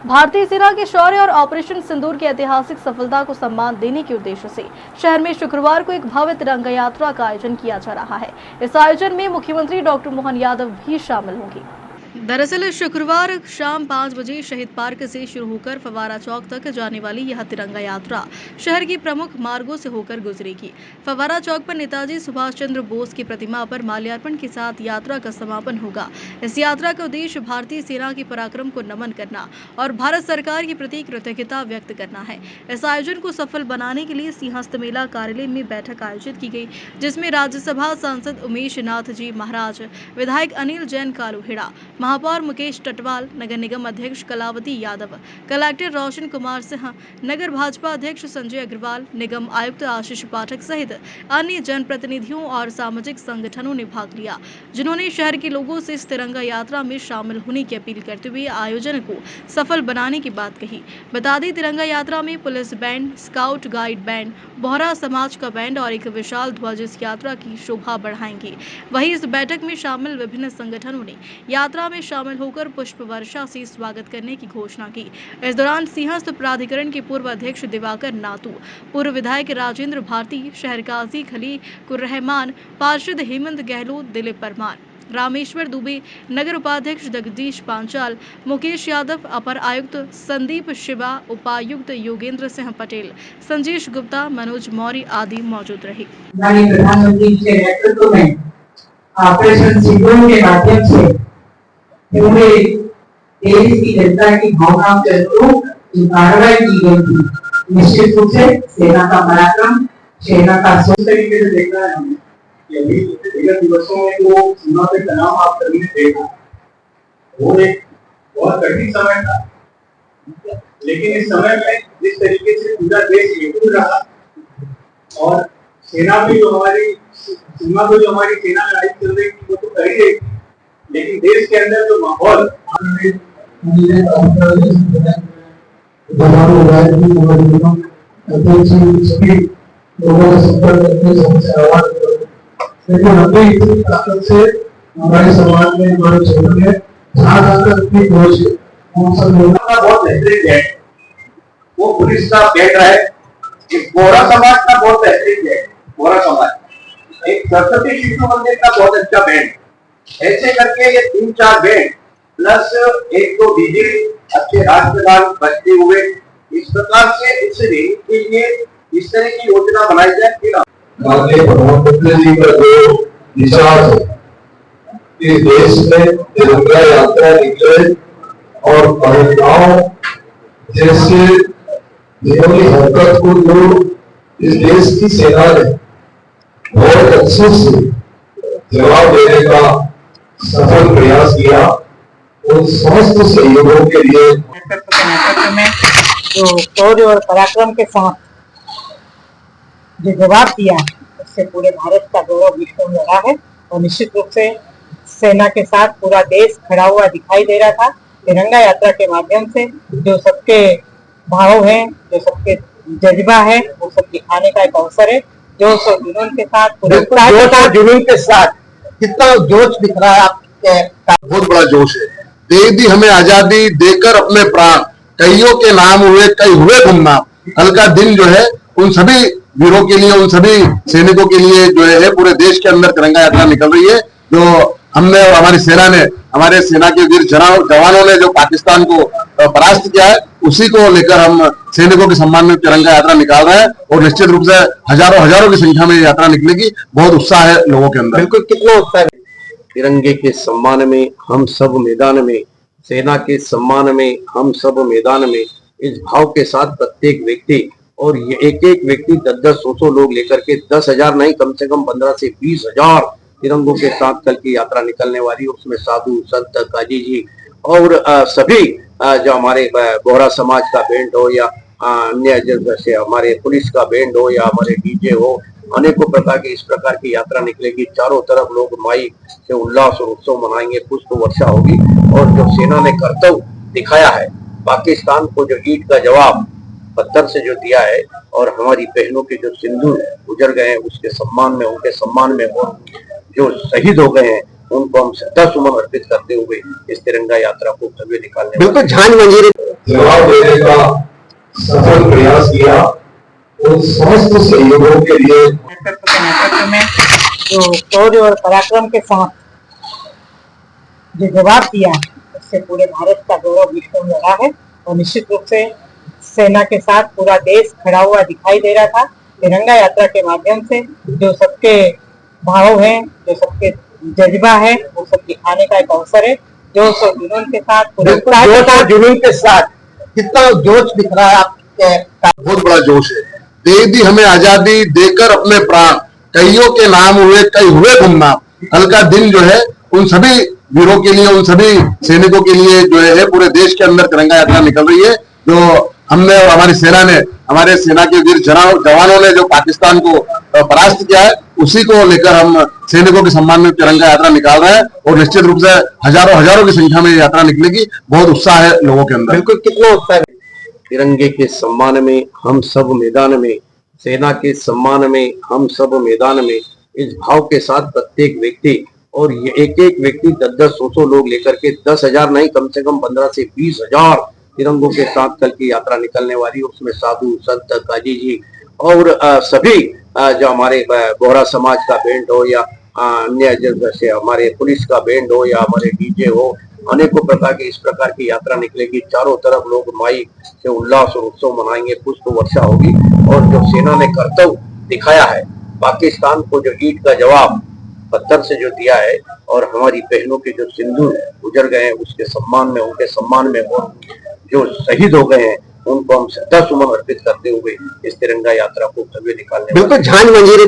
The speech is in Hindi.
भारतीय सेना के शौर्य और ऑपरेशन सिंदूर की ऐतिहासिक सफलता को सम्मान देने के उद्देश्य से शहर में शुक्रवार को एक भव्य तिरंगा यात्रा का आयोजन किया जा रहा है। इस आयोजन में मुख्यमंत्री डॉक्टर मोहन यादव भी शामिल होंगे। दरअसल शुक्रवार शाम 5 बजे शहीद पार्क से शुरू होकर फव्वारा चौक तक जाने वाली यह तिरंगा यात्रा शहर की प्रमुख मार्गों से होकर गुजरेगी। फव्वारा चौक पर नेताजी सुभाष चंद्र बोस की प्रतिमा पर माल्यार्पण के साथ यात्रा का समापन होगा। इस यात्रा का उद्देश्य भारतीय सेना के पराक्रम को नमन करना और भारत सरकार के प्रति कृतज्ञता व्यक्त करना है। इस आयोजन को सफल बनाने के लिए सिंहस्थ मेला कार्यालय में बैठक आयोजित की गई, जिसमें राज्यसभा सांसद उमेश नाथ जी महाराज, विधायक अनिल जैन कालूहेड़ा, महापौर मुकेश टटवाल, नगर निगम अध्यक्ष कलावती यादव, कलेक्टर रोशन कुमार सिंह, नगर भाजपा अध्यक्ष संजय अग्रवाल, निगम आयुक्त आशीष पाठक सहित अन्य जनप्रतिनिधियों और सामाजिक संगठनों ने भाग लिया, जिन्होंने शहर के लोगों से इस तिरंगा यात्रा में शामिल होने की अपील करते हुए आयोजन को सफल बनाने की बात कही। बता दें, तिरंगा यात्रा में police band, scout guide band, Bohra समाज का बैंड और एक विशाल ध्वज इस यात्रा की शोभा बढ़ाएंगे। वहीं इस बैठक में शामिल विभिन्न संगठनों ने यात्रा में शामिल होकर पुष्प वर्षा से स्वागत करने की घोषणा की। इस दौरान सिंहस्थ प्राधिकरण के पूर्व अध्यक्ष दिवाकर नातू, पूर्व विधायक राजेंद्र भारती, शहर काजी खलीकुर रहमान, पार्षद हेमंत गहलोत, दिलीप परमार, रामेश्वर दुबे, नगर उपाध्यक्ष जगदीश पांचाल, मुकेश यादव, अपर आयुक्त संदीप शिवा, उपायुक्त योगेंद्र सिंह पटेल, संजेश गुप्ता, मनोज मौर्य आदि मौजूद रहे। प्रधानमंत्री के नेतृत्व में ऑपरेशन सिंदूर के माध्यम से पूरे देश की जनता की भावनाओं के अनुरूप कार्रवाई की गई थी। निश्चित रूप से सेना का पराक्रम, सेना का सोच तरीके से देखना है हमें। विगत दिवसों में जो सीमा पे तनाव आप सभी ने देखा, वो एक बहुत कठिन समय था, लेकिन इस समय में जिस तरीके से पूरा देश एकजुट रहा और सेना भी जो हमारी सीमा पे जो हमारी सेना लड़ाई चल रही थी वो तो कर ही रही थी, लेकिन देश के अंदर जो माहौल सभी लोगों का संपर्क करके सबसे आवाज, लेकिन हमें इसी ताकत से हमारे समाज में, हमारे क्षेत्र में जहाँ तक अपनी पहुंच है, हम सब लोगों का बहुत बेहतरीन है। वो पुलिस का बैंड है, एक बोहरा समाज का बहुत बेहतरीन है। बोहरा समाज एक सरस्वती शिशु मंदिर का बहुत अच्छा बैंड, ऐसे करके ये 3-4 बैंड प्लस 1-2 डीजे अच्छे राष्ट्रगान बजते हुए इस प्रकार से इस रेल के लिए इस तरह की योजना बनाई जाए। माननीय प्रधानमंत्री जी का जो विचार है कि देश में तिरंगा यात्रा निकले और पहलगांव जैसे जिन्होंने हरकत को जो इस देश की सेना ने बहुत अच्छे से जवाब देने का सफल प्रयास किया, उन समस्त सहयोगों के लिए नेतृत्व में जो शौर्य और पराक्रम के साथ जो जवाब दिया, उससे पूरे भारत का गौरव विश्व में रहा है और निश्चित रूप से सेना के साथ पूरा देश खड़ा हुआ दिखाई दे रहा था। तिरंगा यात्रा के माध्यम से जो सबके भाव है, जो सबके जज्बा है, वो सब दिखाने का एक अवसर है। जोश और जुनून के साथ, जुनून के साथ कितना जोश दिख रहा है आपके, बहुत बड़ा जोश है। दे दी हमें आजादी, देकर अपने प्राण, कईयों के नाम हुए, कई हुए गुमनाम। कल का दिन जो है उन सभी वीरों के लिए, उन सभी सैनिकों के लिए जो है पूरे देश के अंदर तिरंगा यात्रा निकल रही है। जो हमने और हमारी सेना ने, हमारे सेना के वीर जवानों ने जो पाकिस्तान को परास्त किया है, उसी को लेकर हम सैनिकों के सम्मान में तिरंगा यात्रा निकाल रहे हैं और निश्चित रूप से हजारों की संख्या में यात्रा निकलेगी। बहुत उत्साह है लोगों के अंदर। बिल्कुल, कितना उत्साह है। तिरंगे के सम्मान में हम सब मैदान में, सेना के सम्मान में हम सब मैदान में, इस भाव के साथ प्रत्येक व्यक्ति और एक व्यक्ति 10-10, 100 लोग लेकर के 10,000 नहीं, कम से कम 15 से 20,000 तिरंगों के साथ कल की यात्रा निकलने वाली। उसमें साधु संत काजी जी और सभी जो हमारे बोहरा समाज का बैंड हो या अन्य जैसे हमारे पुलिस का बैंड हो या हमारे डीजे हो, अनेकों प्रकार की इस प्रकार की यात्रा निकलेगी। चारों तरफ लोग माई से उल्लास और उत्सव मनाएंगे, पुष्प वर्षा होगी और जो सेना ने कर्तव्य दिखाया है, पाकिस्तान को जो ईंट का जवाब पत्थर से जो दिया है और हमारी बहनों के जो सिंदूर गुजर गए हैं उसके सम्मान में, उनके सम्मान में और जो शहीद हो गए हैं उनको हम श्रद्धा सुमन अर्पित करते हुए इस तिरंगा यात्रा को सभी निकालने बिल्कुल झांझ मंजीरी जवाब देने का सफल प्रयास किया। उन समस्त सहयोगों के लिए नेतृत्व के नेतृत्व में जो शौर्य और पराक्रम के साथ जो जवाब दिया, उससे पूरे भारत का गौरव विश्व में रहा है। और निश्चित रूप से सेना के साथ पूरा देश खड़ा हुआ दिखाई दे रहा था। तिरंगा यात्रा के माध्यम से जो सबके भाव है, जो सबके जज्बा है, वो सब दिखाने का एक अवसर है। जोश और जुनून के साथ, पूरे उत्साह के साथ, जुनून के साथ कितना जोश दिख रहा है आपके, बहुत बड़ा जोश है। दे दी हमें आजादी देकर अपने प्राण, कईयों के नाम हुए कई हुए गुमनाम। कल का दिन जो है उन सभी वीरों के लिए, उन सभी सैनिकों के लिए जो है पूरे देश के अंदर तिरंगा यात्रा निकल रही है। जो हमने और हमारी सेना ने, हमारे सेना के वीर जवानों ने जो पाकिस्तान को परास्त किया है, उसी को लेकर हम सैनिकों के सम्मान में तिरंगा यात्रा निकाल रहे हैं। और निश्चित रूप से हजारों की संख्या में यात्रा निकलेगी। बहुत उत्साह है लोगों के अंदर। बिल्कुल, कितना उत्साह है। तिरंगे के सम्मान में हम सब मैदान में, सेना के सम्मान में हम सब मैदान में, इस भाव के साथ प्रत्येक व्यक्ति, और ये एक एक व्यक्ति 10-10, 100 लोग लेकर के 10,000 नहीं, कम से कम 15 से 20,000 तिरंगों के साथ कल की यात्रा निकलने वाली। उसमें साधु संत काजी जी और सभी जो हमारे बोहरा समाज का बैंड हो या अन्य जैसे हमारे पुलिस का बैंड हो या हमारे डीजे हो, अनेकों प्रकार की इस प्रकार की यात्रा निकलेगी। चारों तरफ लोग माई से उल्लास और उत्सव मनाएंगे, पुष्प वर्षा होगी। और जो सेना ने कर्तव्य दिखाया है, पाकिस्तान को जो ईंट का जवाब पत्थर से जो दिया है, और हमारी बहनों के जो सिंधु गुजर गए हैं उसके सम्मान में, उनके सम्मान में, और जो शहीद हो गए हैं उनको हम श्रद्धा सुमन अर्पित करते हुए इस तिरंगा यात्रा को भव्य निकालने बिल्कुल झांझ मंजीरे